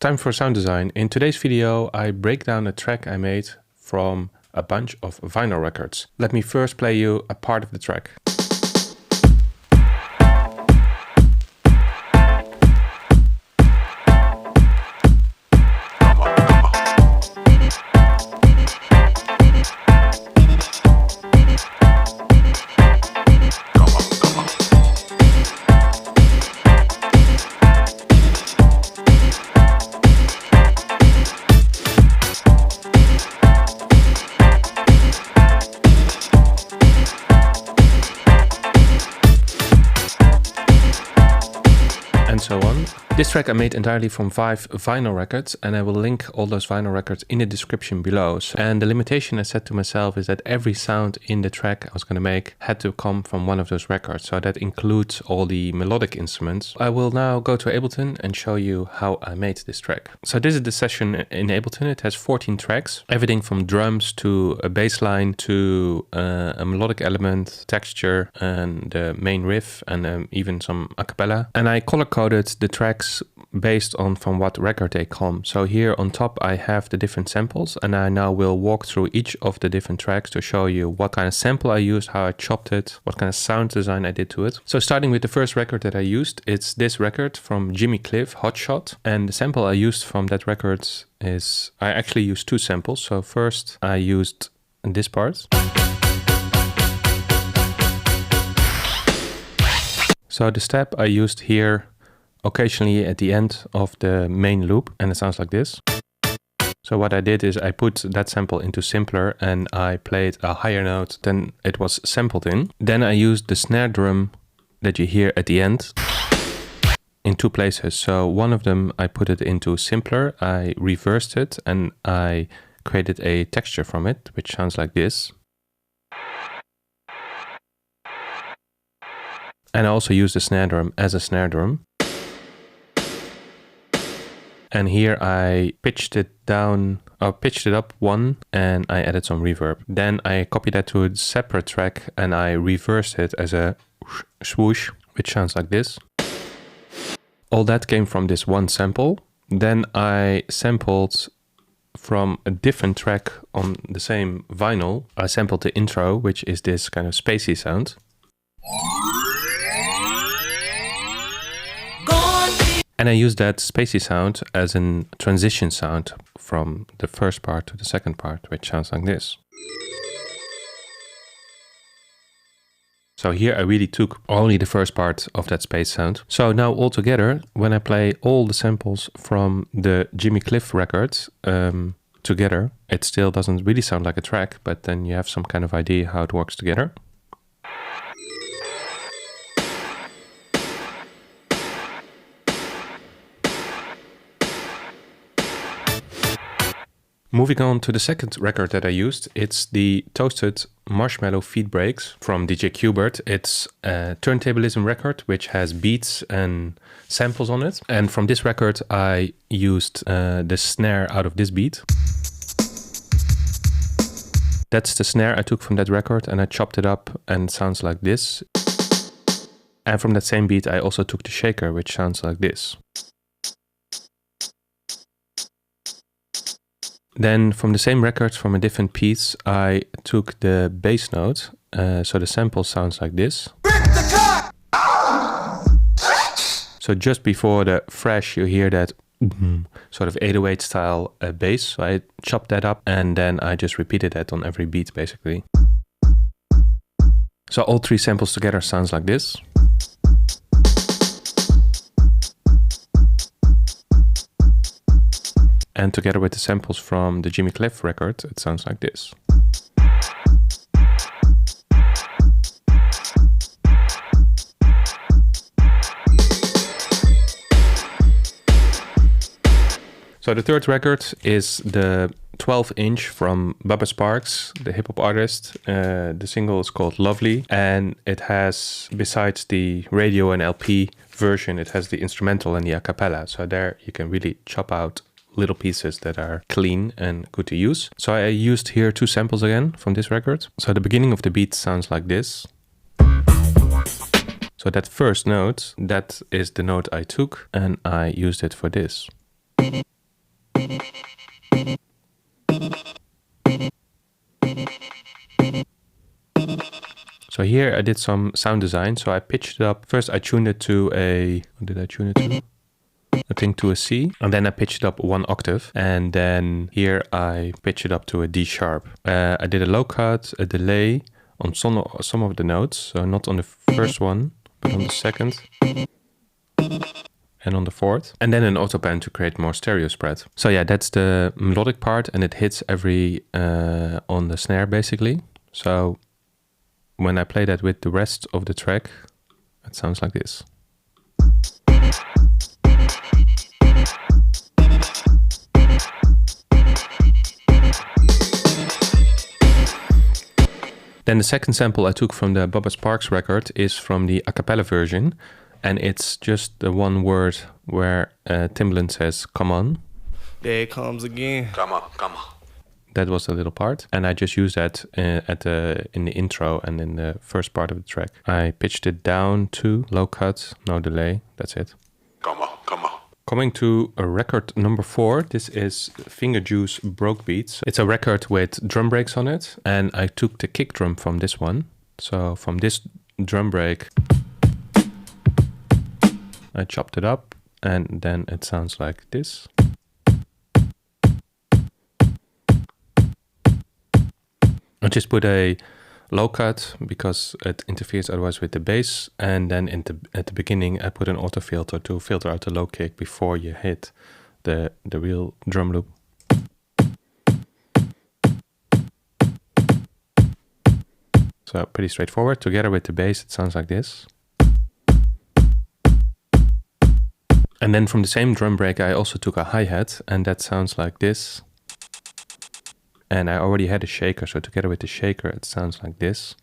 Time for sound design. In today's video, I break down a track I made from a bunch of vinyl records. Let me first play you a part of the track. And so on. This track I made entirely from 5 vinyl records, and I will link all those vinyl records in the description below. And the limitation I set to myself is that every sound in the track I was going to make had to come from one of those records. So that includes all the melodic instruments. I will now go to Ableton and show you how I made this track. So this is the session in Ableton. It has 14 tracks, everything from drums to a bass line to a melodic element, texture, and the main riff, and even some a cappella. And I color-coded the tracks based on from what record they come. So here on top I have the different samples, and I now will walk through each of the different tracks to show you what kind of sample I used, how I chopped it, what kind of sound design I did to it. So starting with the first record that I used, it's this record from Jimmy Cliff, Hot Shot, and the sample I used from that record is, I actually used 2 samples. So first I used this part. So the step I used here occasionally at the end of the main loop, and it sounds like this. So what I did is I put that sample into simpler and I played a higher note than it was sampled in. Then I used the snare drum that you hear at the end in 2 places. So one of them I put it into simpler, I reversed it, and I created a texture from it, which sounds like this. And I also used the snare drum as a snare drum. And here I pitched it down, or pitched it up 1, and I added some reverb. Then I copied that to a separate track and I reversed it as a swoosh, which sounds like this. All that came from this one sample. Then I sampled from a different track on the same vinyl. I sampled the intro, which is this kind of spacey sound. And I used that spacey sound as a transition sound from the first part to the second part, which sounds like this. So here I really took only the first part of that space sound. So now all together, when I play all the samples from the Jimmy Cliff records together, it still doesn't really sound like a track, but then you have some kind of idea how it works together. Moving on to the second record that I used, it's the Toasted Marshmallow Feed Breaks from DJ Qbert. It's a turntablism record which has beats and samples on it. And from this record I used the snare out of this beat. That's the snare I took from that record and I chopped it up and it sounds like this. And from that same beat I also took the shaker, which sounds like this. Then from the same record, from a different piece, I took the bass note, so the sample sounds like this. So just before the fresh, you hear that sort of 808 style bass. So I chopped that up and then I just repeated that on every beat basically. So all 3 samples together sounds like this. And together with the samples from the Jimmy Cliff record, it sounds like this. So the third record is the 12-inch from Bubba Sparxxx, the hip-hop artist. The single is called Lovely, and it has, besides the radio and LP version, it has the instrumental and the a cappella. So there you can really chop out little pieces that are clean and good to use. So I used here 2 samples again from this record. So the beginning of the beat sounds like this. So that first note, that is the note I took and I used it for this. So here I did some sound design. So I pitched it up. First I tuned it to a, what did I tune it to? I think to a C. And then I pitched it up 1 octave. And then here I pitched it up to a D sharp. I did a low cut, a delay on some of the notes. So not on the first one, but on the second. And on the fourth. And then an autopan to create more stereo spread. So yeah, that's the melodic part. And it hits every on the snare basically. So when I play that with the rest of the track, it sounds like this. Then the second sample I took from the Bubba Sparxxx record is from the a cappella version. And it's just the one word where Timbaland says, "Come on." There it comes again. Come on, come on. That was a little part, and I just used that in the intro and in the first part of the track. I pitched it down to low cut, no delay, that's it. Come on, come on. Coming to record number 4, this is Finger Juice Broke Beats. It's a record with drum breaks on it, and I took the kick drum from this one. So from this drum break, I chopped it up, and then it sounds like this. I just put a low cut because it interferes otherwise with the bass, and then at the beginning I put an auto filter to filter out the low kick before you hit the real drum loop. So pretty straightforward. Together with the bass it sounds like this. And then from the same drum break I also took a hi-hat, and that sounds like this. And I already had a shaker, so together with the shaker it sounds like this.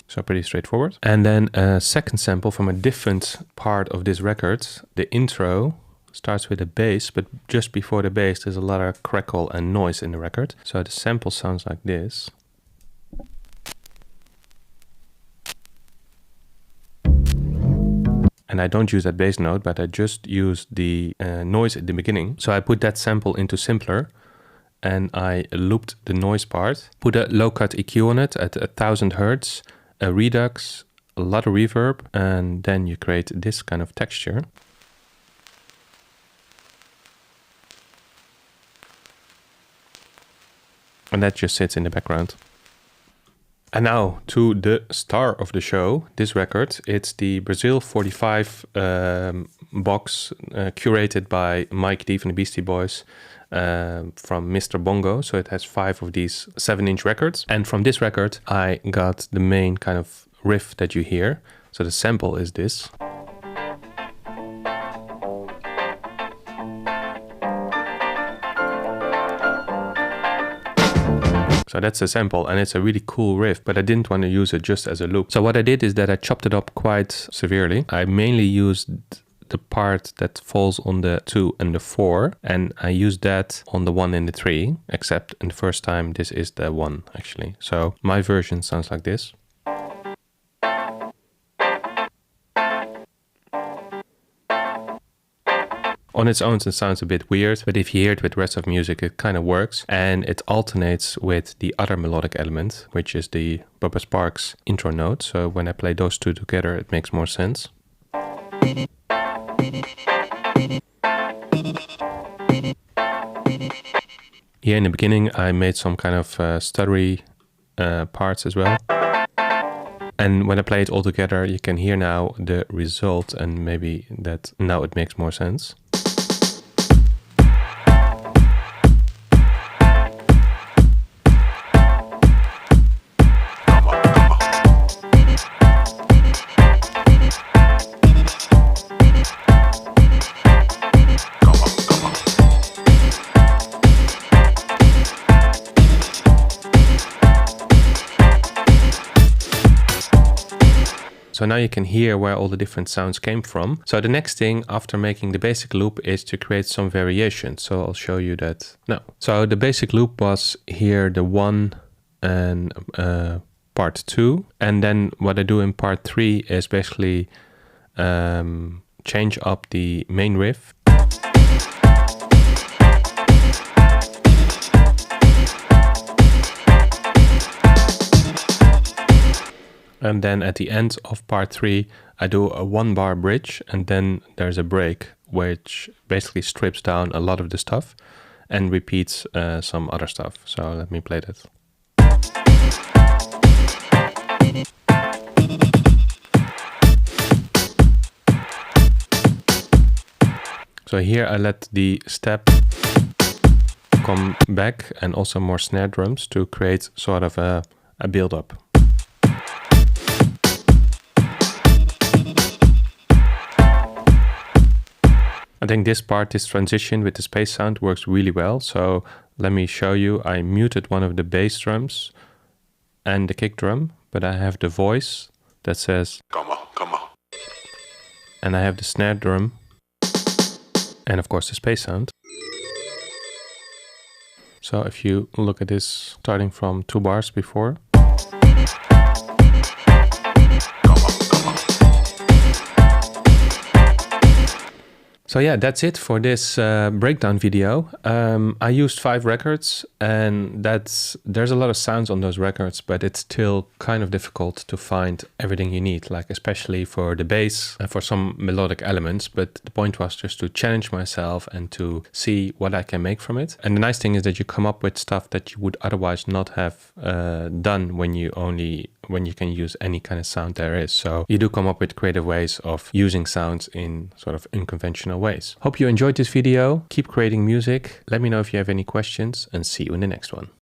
So pretty straightforward. And then a second sample from a different part of this record. The intro starts with a bass, but just before the bass there's a lot of crackle and noise in the record. So the sample sounds like this. And I don't use that bass note, but I just use the noise at the beginning. So I put that sample into Simpler and I looped the noise part, put a low cut EQ on it at 1000 Hertz, a redux, a lot of reverb, and then you create this kind of texture. And that just sits in the background. And now to the star of the show, this record. It's the Brazil 45 box curated by Mike D from the Beastie Boys from Mr. Bongo. So it has 5 of these 7-inch records. And from this record, I got the main kind of riff that you hear. So the sample is this. So that's a sample, and it's a really cool riff, but I didn't want to use it just as a loop. So what I did is that I chopped it up quite severely. I mainly used the part that falls on the 2 and the 4, and I used that on the 1 and the 3, except in the first time this is the 1 actually. So my version sounds like this. On its own, it sounds a bit weird, but if you hear it with the rest of music, it kind of works. And it alternates with the other melodic element, which is the Bubba Sparxxx intro note. So when I play those two together, it makes more sense. Here in the beginning, I made some kind of stuttery parts as well. And when I play it all together, you can hear now the result, and maybe that now it makes more sense. So now you can hear where all the different sounds came from. So the next thing after making the basic loop is to create some variation. So I'll show you that now. So the basic loop was here the 1 and part 2. And then what I do in part 3 is basically change up the main riff. And then at the end of part 3, I do a 1-bar bridge, and then there's a break, which basically strips down a lot of the stuff and repeats some other stuff. So let me play that. So here I let the step come back and also more snare drums to create sort of a build-up. I think this part, this transition with the space sound works really well. So let me show you. I muted one of the bass drums and the kick drum, but I have the voice that says Come on. and I have the snare drum and of course the space sound. So if you look at this starting from 2 bars before. So yeah, that's it for this breakdown video. I used 5 records, and there's a lot of sounds on those records, but it's still kind of difficult to find everything you need, like especially for the bass and for some melodic elements. But the point was just to challenge myself and to see what I can make from it. And the nice thing is that you come up with stuff that you would otherwise not have done when you can use any kind of sound there is. So you do come up with creative ways of using sounds in sort of unconventional ways. Hope you enjoyed this video. Keep creating music. Let me know if you have any questions, and see you in the next one.